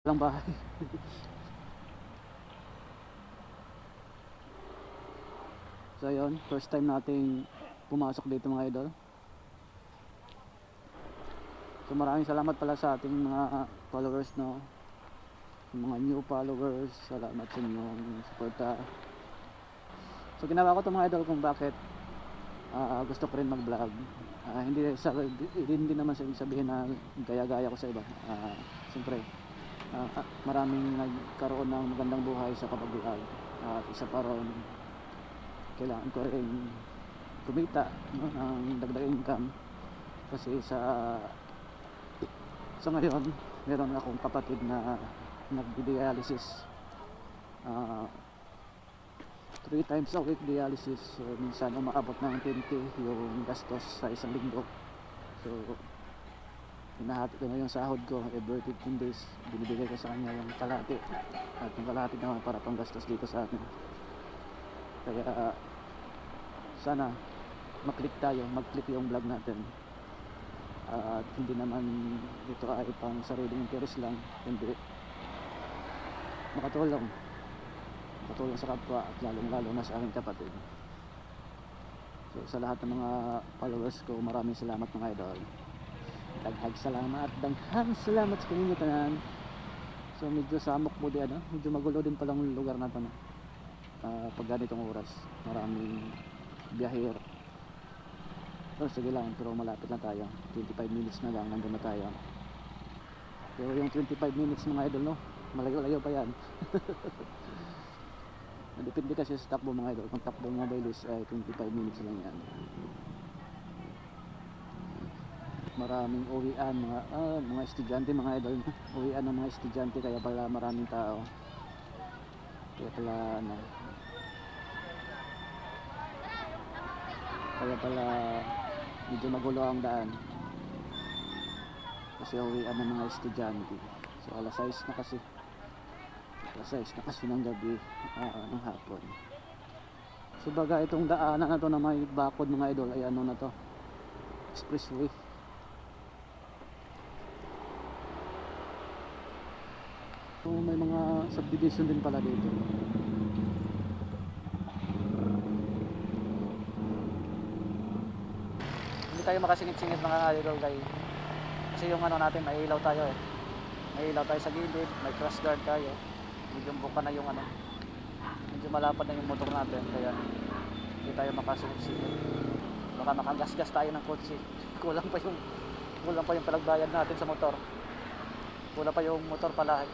Lang bahay. So yun, first time nating pumasok dito mga idol. So maraming salamat pala sa ating mga followers, no, mga new followers. Salamat sa inyong suporta. So ginawa ko to mga idol kung bakit gusto ko rin mag vlog. Hindi naman sabihin na gaya-gaya ko sa iba. Siyempre maraming nagkaroon ng magandang buhay sa kapag-vlog, at isa pa ron, kailangan ko rin kumita, no, ng dagdag income. Kasi sa ngayon meron akong kapatid na nagdi-dialysis, 3 times a week dialysis. So minsan umaabot ng 20 yung gastos sa isang linggo. So hinahati ko na yung sahod ko every 15 days, binibigay ko sa kanya yung kalahati, at yung kalahati naman para pang gastos dito sa akin. Kaya sana mag-click yung vlog natin, at hindi naman ito ay pang sariling interest lang, hindi, makatulong sa kapwa, at lalong lalo na sa aking kapatid. So sa lahat ng mga followers ko, maraming salamat mga idol. Daghang salamat sa kanyo tanan. So medyo samok mo di, medyo magulo din palang lugar na to, no? Pag ganitong oras, maraming biyahero. So sige lang, pero malapit na tayo, 25 minutes na lang, nandun na tayo. Pero yung 25 minutes mga idol, no, malayo-layo pa yan. Depende kasi sa takbo mga idol. Kung takbo mo mabilis ay 25 minutes lang yan. Maraming uwian, mga estudyante mga idol. Uwian ng mga estudyante, kaya pala maraming tao. Kaya pala medyo magulo ang daan, kasi uwian ng mga estudyante. So alas 6 na kasi ng gabi, ng hapon. So baga itong daanan na to na may bakod mga idol ay ano na to, expressway. So may mga subdivision din pala dito. Hindi tayo makasingit-singit mga idol guys, kasi yung natin, may ilaw tayo may ilaw tayo sa gilid, may cross guard tayo. Medyo buka na yung medyo malapad na yung motor natin, kaya hindi tayo makasingit-singit. Baka makagasgas tayo ng kotse. kulang pa yung palagbayad natin sa motor, kulang pa yung motor pala.